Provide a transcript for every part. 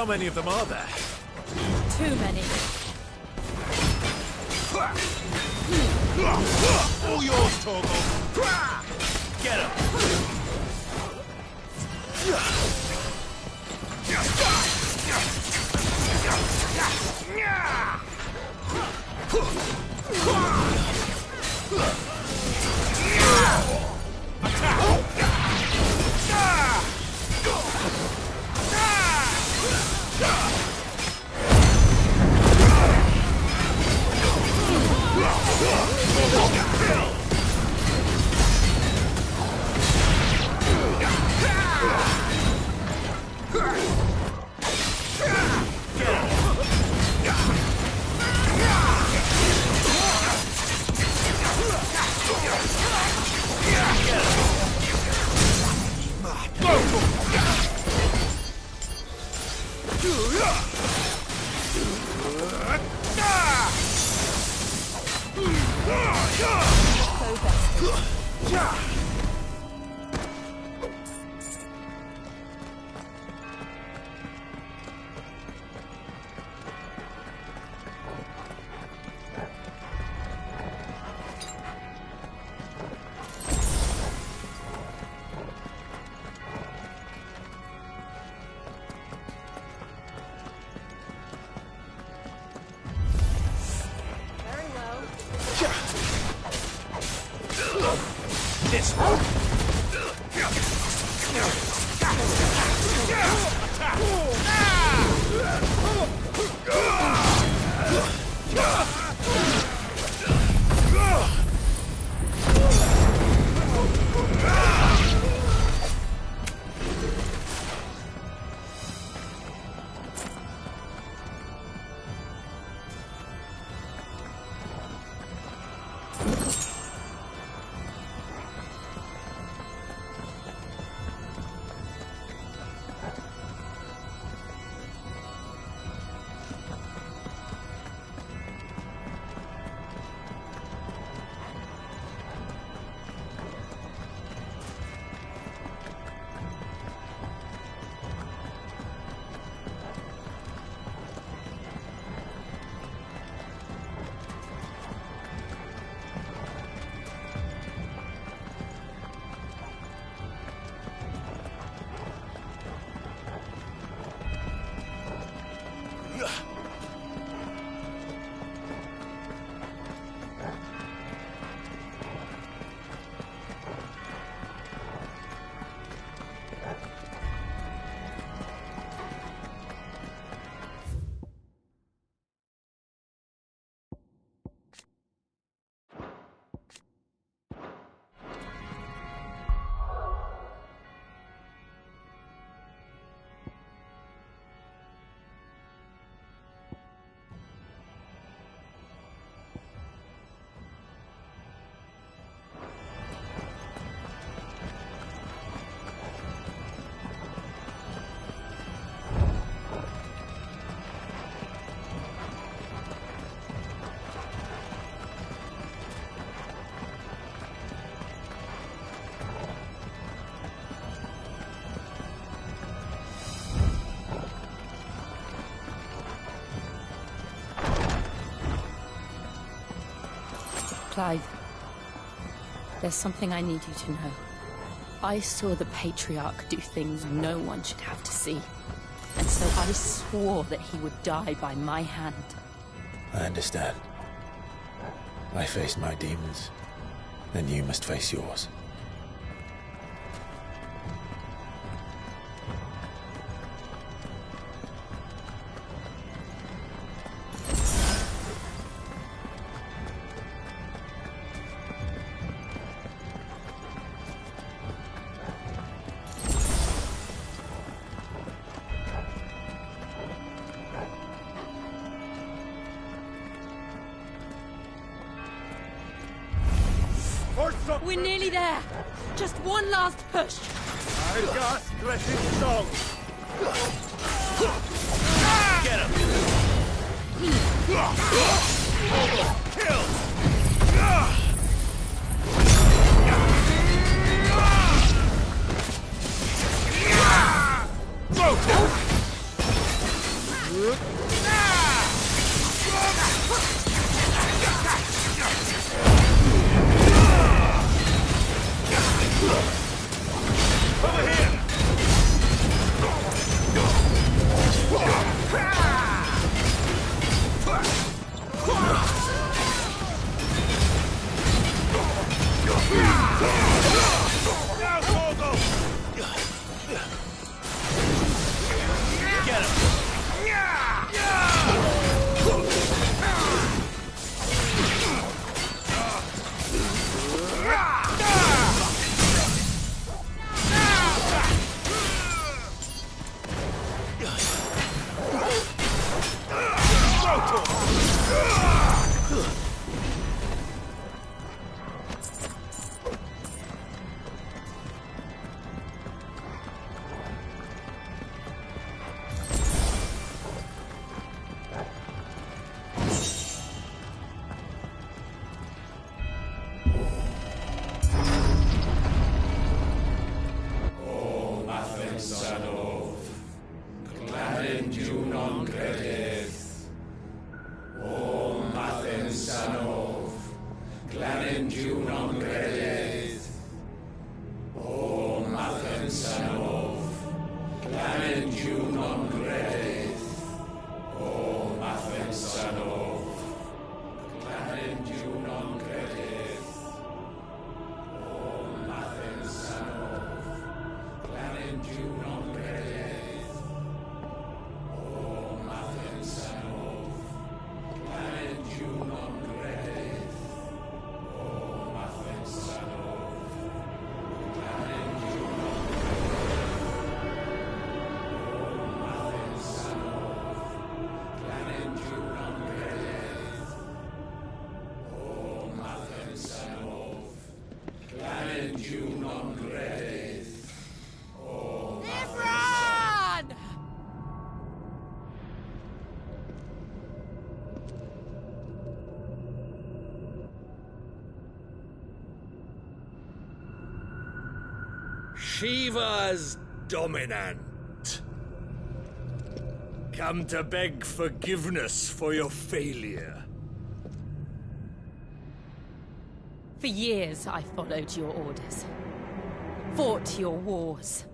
How many of them are there? Too many. All yours, Torgal! Get him! This one. Clive, there's something I need you to know. I saw the Patriarch do things no one should have to see. And so I swore that he would die by my hand. I understand. I faced my demons, and you must face yours. We're nearly there. Just one last push. I got threshing song. Get him. Kill. Broken. Shiva's dominant. Come to beg forgiveness for your failure. For years, I followed your orders. Fought your wars.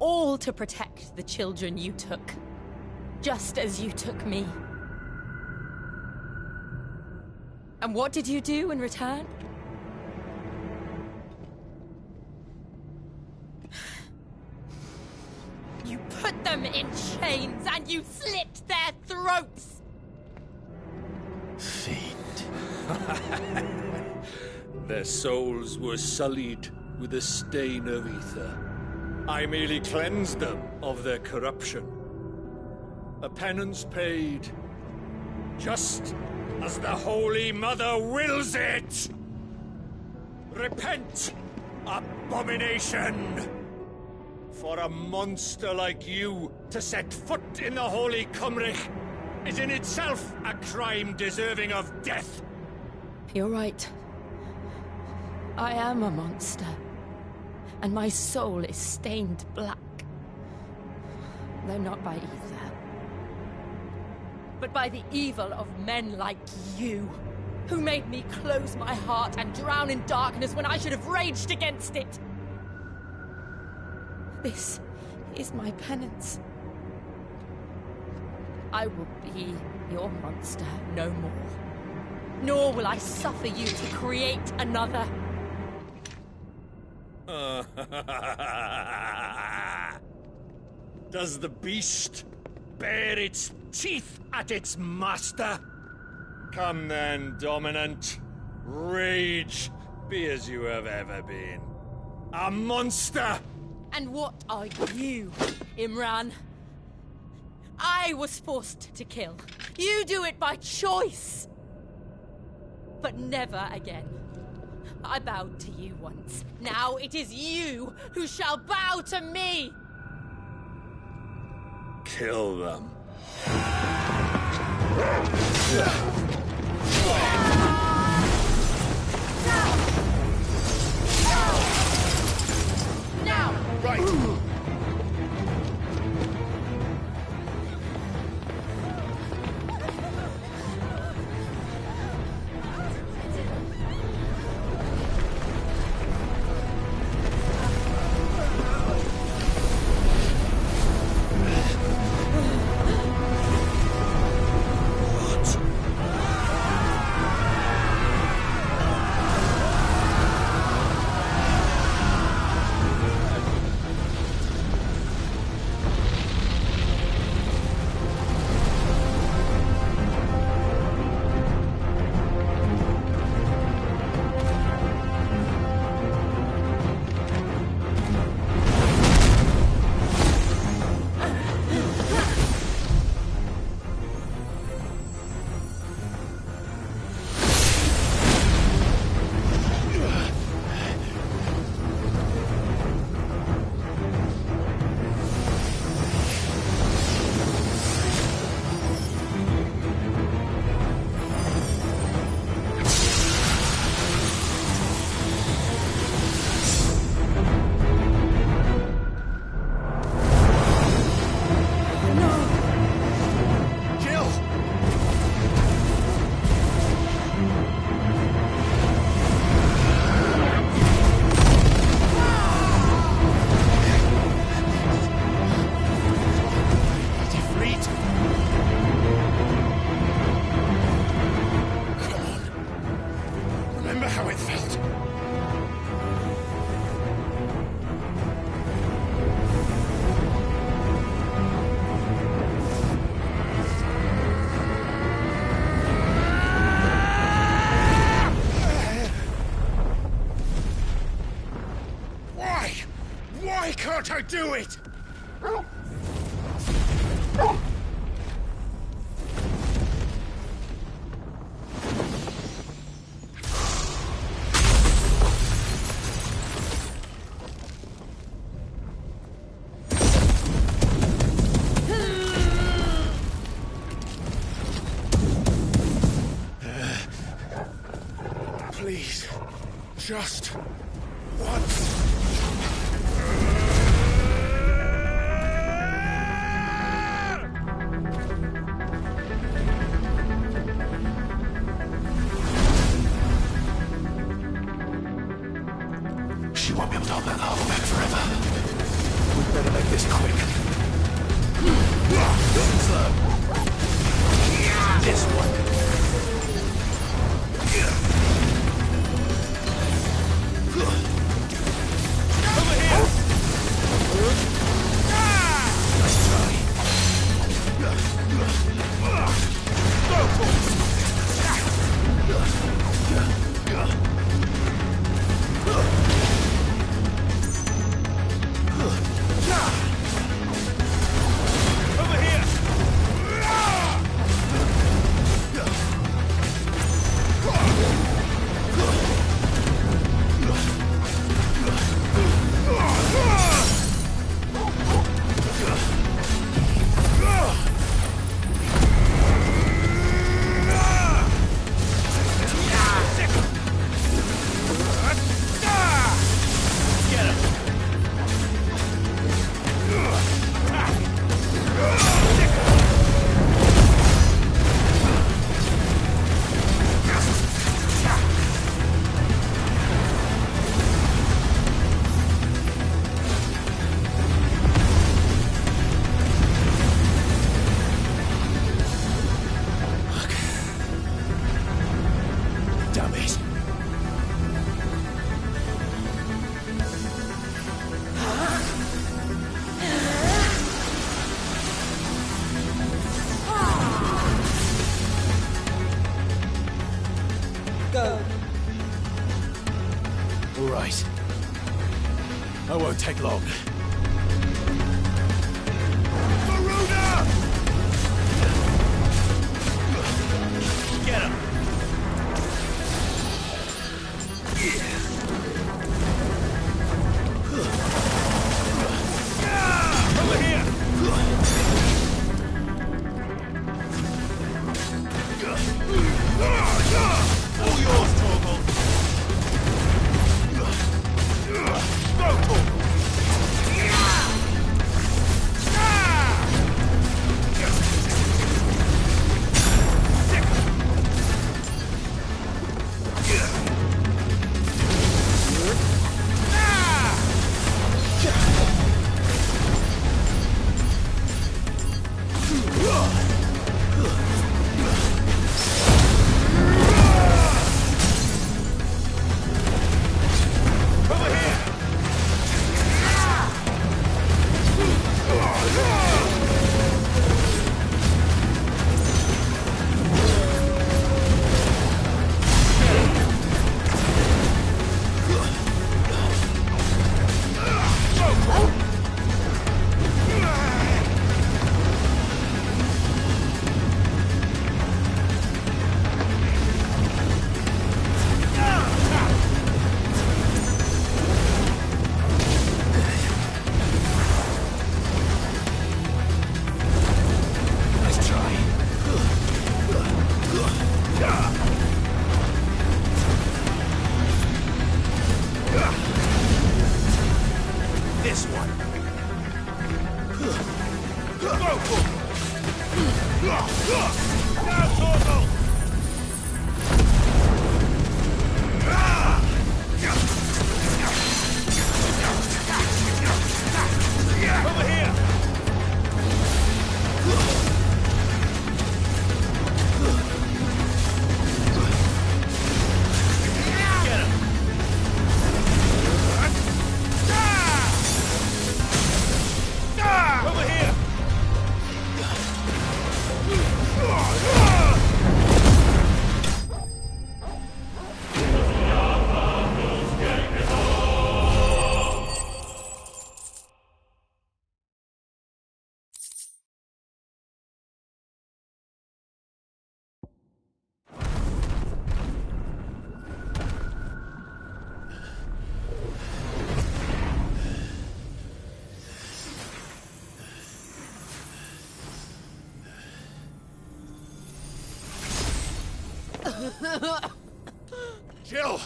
All to protect the children you took. Just as you took me. And what did you do in return? You put them in chains and you slit their throats! Fiend. Their souls were sullied with a stain of ether. I merely cleansed them of their corruption. A penance paid, just as the Holy Mother wills it! Repent, abomination! For a monster like you to set foot in the Holy Cymric is in itself a crime deserving of death. You're right. I am a monster. And my soul is stained black. Though not by ether. But by the evil of men like you, who made me close my heart and drown in darkness when I should have raged against it. This is my penance. I will be your monster no more. Nor will I suffer you to create another. Does the beast bare its teeth at its master? Come then, dominant. Rage, be as you have ever been. A monster! And what are you, Imran? I was forced to kill. You do it by choice. But never again. I bowed to you once. Now it is you who shall bow to me! Kill them. Now! Right. do it! Please, just once. She won't be able to hold that lava back forever. We better make this quick. Slow. This one. Over here! Nice try. Go for it! Over here! Damn it. Go. All right. I won't take long. Garuda! Get him! Over here! All yours, Torgal! Go, Torgal! This one. Go, Torgal! Now, Torgal! Over here! Get him! Over here! Jill!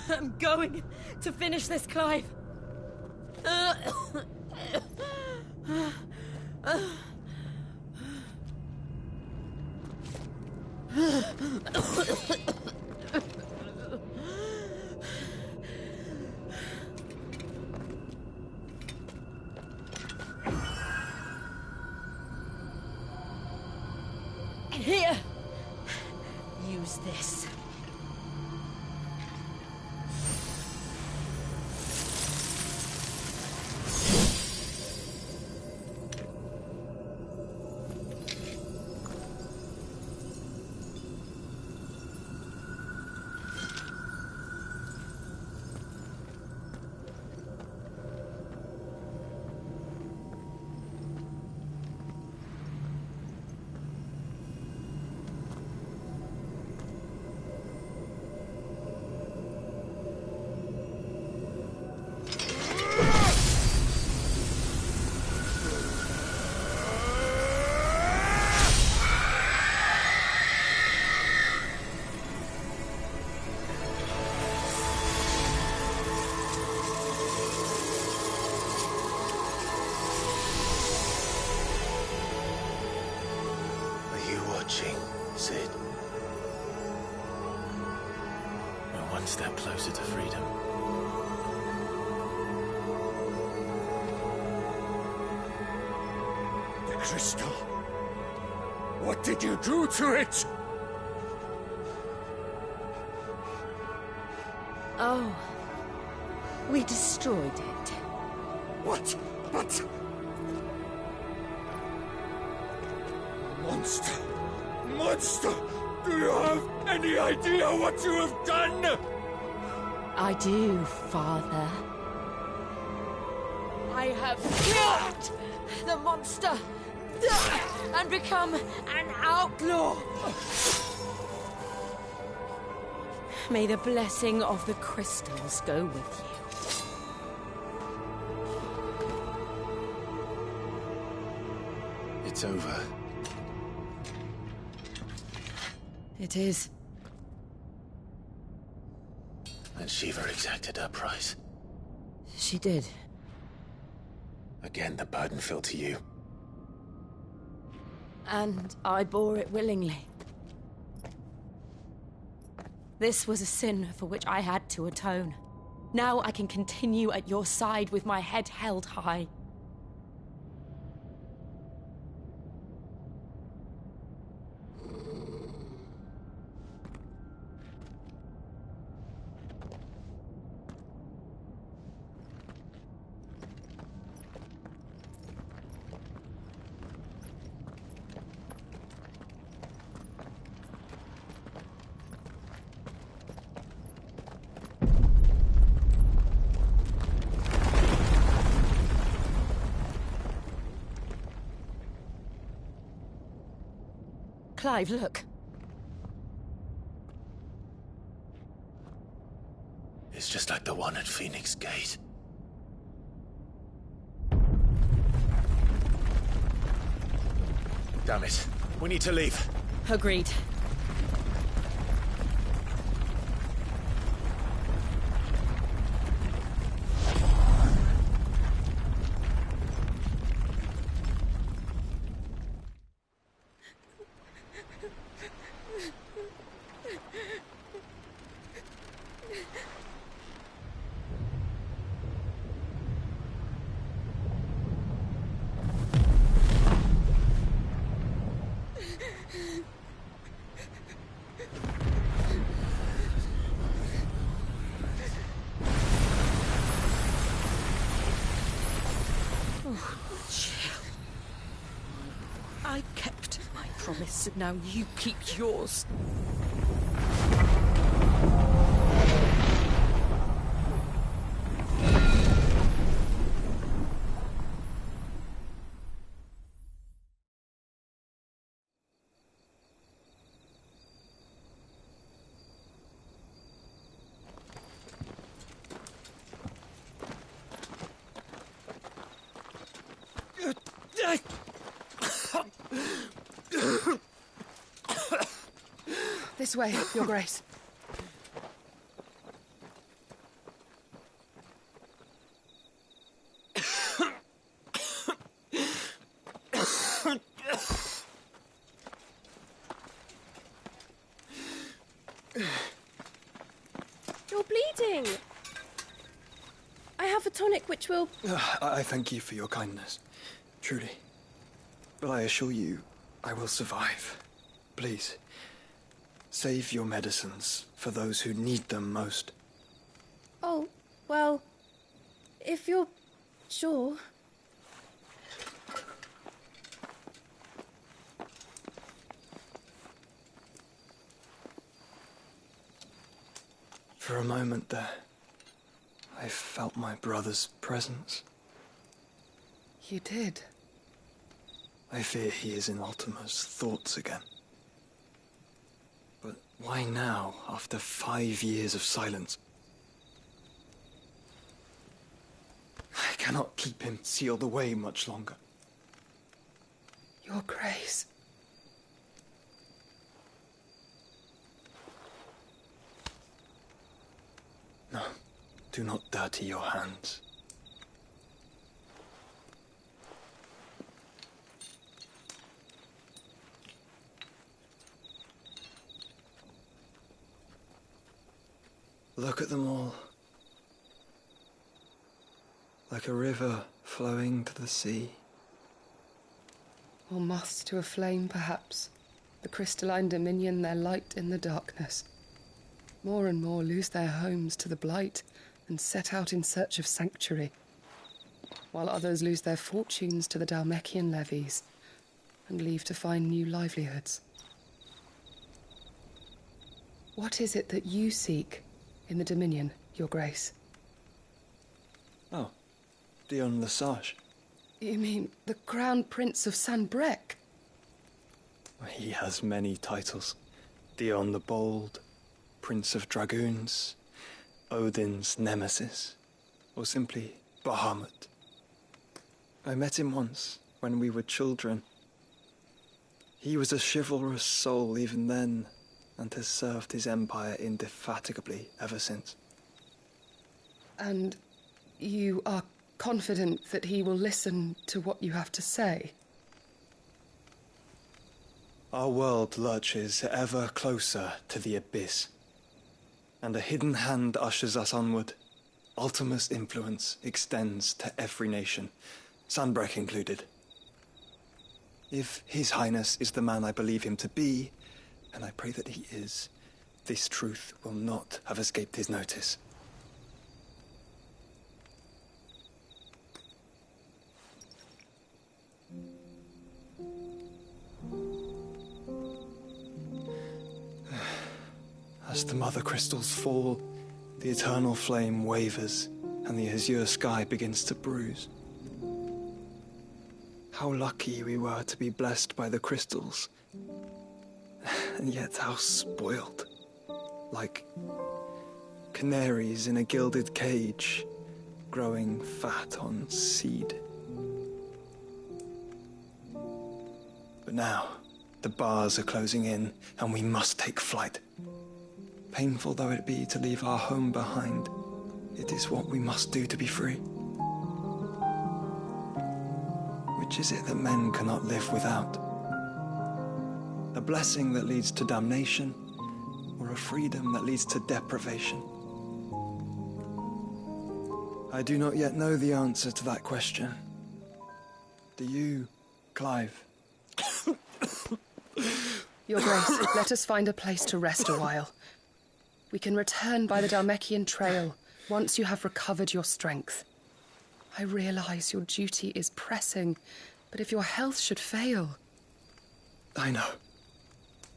I'm going to finish this, Clive. Here. Use this. Sid. We're one step closer to freedom. The crystal. What did you do to it? Oh. We destroyed it. What? But... Monster! Monster! Do you have any idea what you have done? I do, Father. I have killed the monster and become an outlaw. May the blessing of the crystals go with you. It's over. It is. And Shiva exacted her price. She did. Again, the burden fell to you. And I bore it willingly. This was a sin for which I had to atone. Now I can continue at your side with my head held high. Clive, look. It's just like the one at Phoenix Gate. Damn it. We need to leave. Agreed. I kept my promise, and now you keep yours. This way, Your Grace. You're bleeding. I have a tonic which will... I thank you for your kindness, truly. But I assure you, I will survive. Please, save your medicines for those who need them most. Oh, well, if you're sure... For a moment there, I felt my brother's presence. You did? I fear he is in Ultima's thoughts again. But why now, after 5 years of silence? I cannot keep him sealed away much longer. Your Grace. No, do not dirty your hands. Look at them all. Like a river flowing to the sea. Or moths to a flame, perhaps. The crystalline dominion their light in the darkness. More and more lose their homes to the blight and set out in search of sanctuary, while others lose their fortunes to the Dhalmekian levies and leave to find new livelihoods. What is it that you seek in the Dominion, Your Grace? Oh, Dion Lesage. You mean the Crown Prince of Sanbreque? He has many titles. Dion the Bold, Prince of Dragoons, Odin's Nemesis, or simply Bahamut. I met him once, when we were children. He was a chivalrous soul even then, and has served his empire indefatigably ever since. And you are confident that he will listen to what you have to say? Our world lurches ever closer to the abyss, and a hidden hand ushers us onward. Ultima's influence extends to every nation, Sanbreque included. If His Highness is the man I believe him to be, and I pray that he is, this truth will not have escaped his notice. As the mother crystals fall, the eternal flame wavers, and the azure sky begins to bruise. How lucky we were to be blessed by the crystals, and yet how spoiled. Like canaries in a gilded cage, growing fat on seed. But now, the bars are closing in, and we must take flight. Painful though it be to leave our home behind, it is what we must do to be free. Which is it that men cannot live without? A blessing that leads to damnation, or a freedom that leads to deprivation? I do not yet know the answer to that question. Do you, Clive? Your Grace, let us find a place to rest a while. We can return by the Dhalmekian trail once you have recovered your strength. I realize your duty is pressing, but if your health should fail... I know.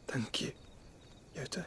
Thank you, Yote.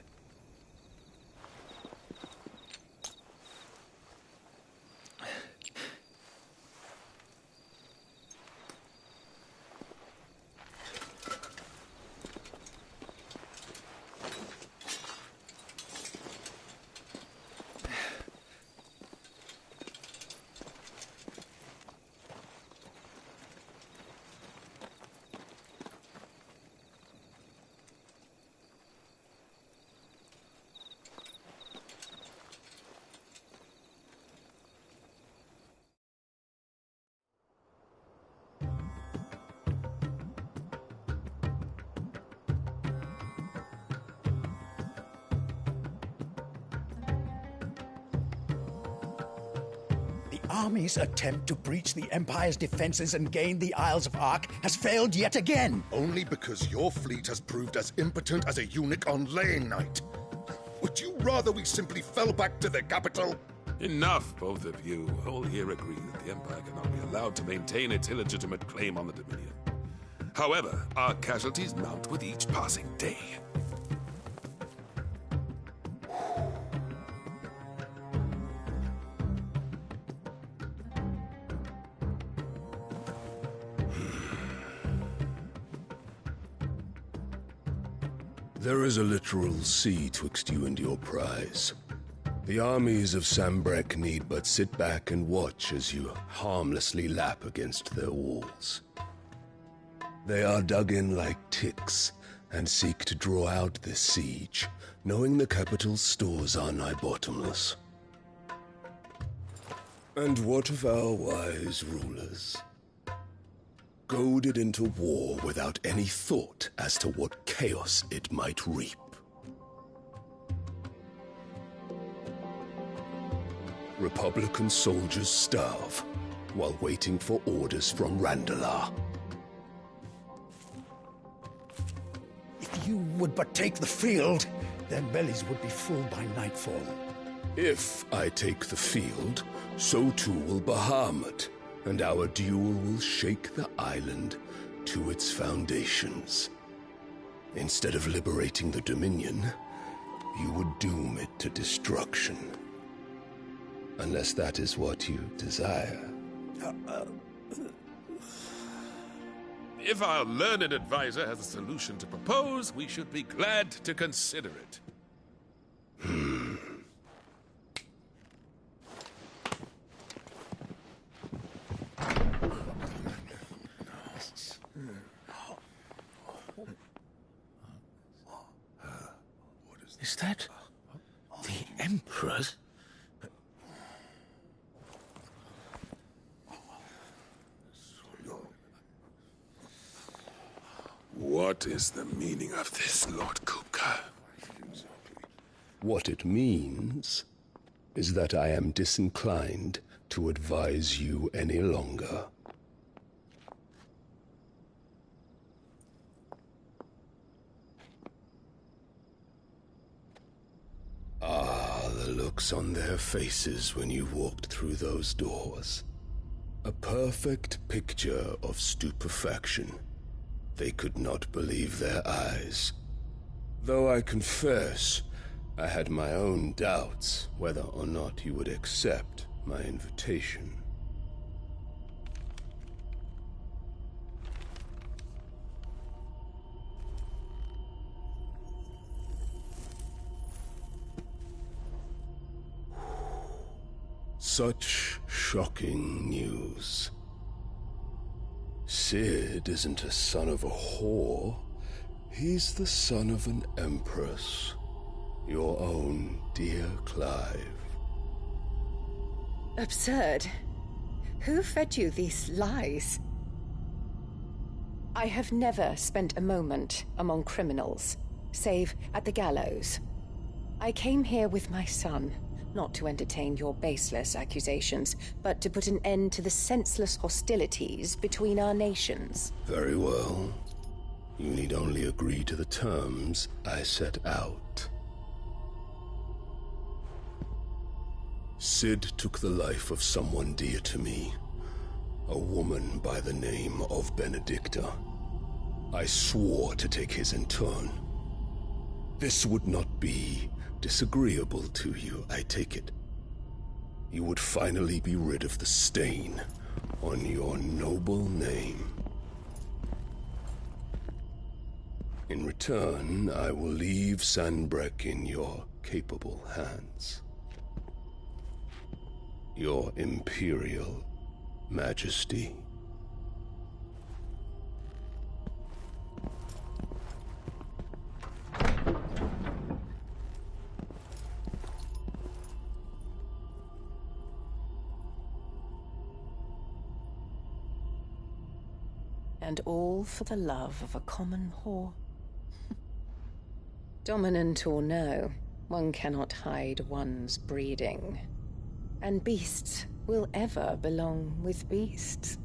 army's attempt to breach the Empire's defenses and gain the Isles of Ark has failed yet again. Only because your fleet has proved as impotent as a eunuch on laying night. Would you rather we simply fell back to the capital? Enough, both of you. All here agree that the Empire cannot be allowed to maintain its illegitimate claim on the Dominion. However, our casualties mount with each passing day. There is a literal sea twixt you and your prize. The armies of Sambrek need but sit back and watch as you harmlessly lap against their walls. They are dug in like ticks and seek to draw out this siege, knowing the capital's stores are nigh bottomless. And what of our wise rulers? Goaded into war without any thought as to what chaos it might reap. Republican soldiers starve while waiting for orders from Randalar. If you would but take the field, their bellies would be full by nightfall. If I take the field, so too will Bahamut, and our duel will shake the island to its foundations. Instead of liberating the Dominion, you would doom it to destruction. Unless that is what you desire. If our learned advisor has a solution to propose, we should be glad to consider it. Is that the Emperor's? What is the meaning of this, Lord Kupka? What it means is that I am disinclined to advise you any longer. The looks on their faces when you walked through those doors. A perfect picture of stupefaction. They could not believe their eyes. Though I confess, I had my own doubts whether or not you would accept my invitation. Such shocking news. Sid isn't a son of a whore. He's the son of an empress. Your own dear Clive. Absurd. Who fed you these lies? I have never spent a moment among criminals, save at the gallows. I came here with my son, not to entertain your baseless accusations, but to put an end to the senseless hostilities between our nations. Very well. You need only agree to the terms I set out. Sid took the life of someone dear to me, a woman by the name of Benedicta. I swore to take his in turn. This would not be disagreeable to you, I take it. You would finally be rid of the stain on your noble name. In return, I will leave Sanbreque in your capable hands. Your Imperial Majesty. And all for the love of a common whore. Dominant or no, one cannot hide one's breeding. And beasts will ever belong with beasts.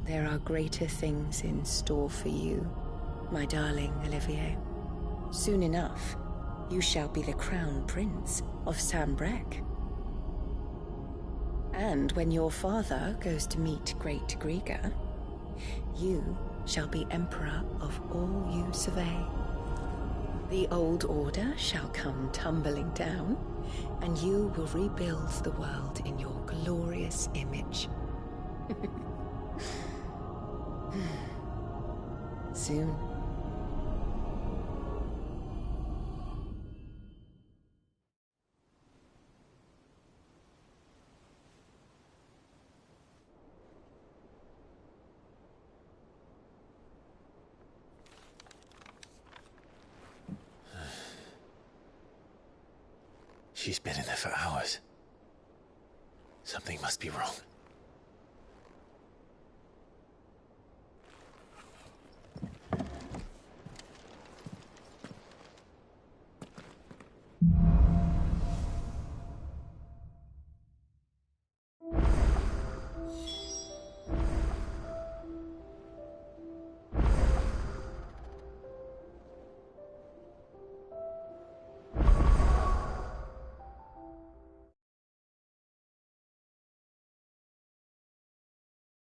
There are greater things in store for you, my darling Olivier. Soon enough, you shall be the crown prince of Sambrec. And when your father goes to meet Great Griga, you shall be emperor of all you survey. The old order shall come tumbling down, and you will rebuild the world in your glorious image. Soon. She's been in there for hours. Something must be wrong.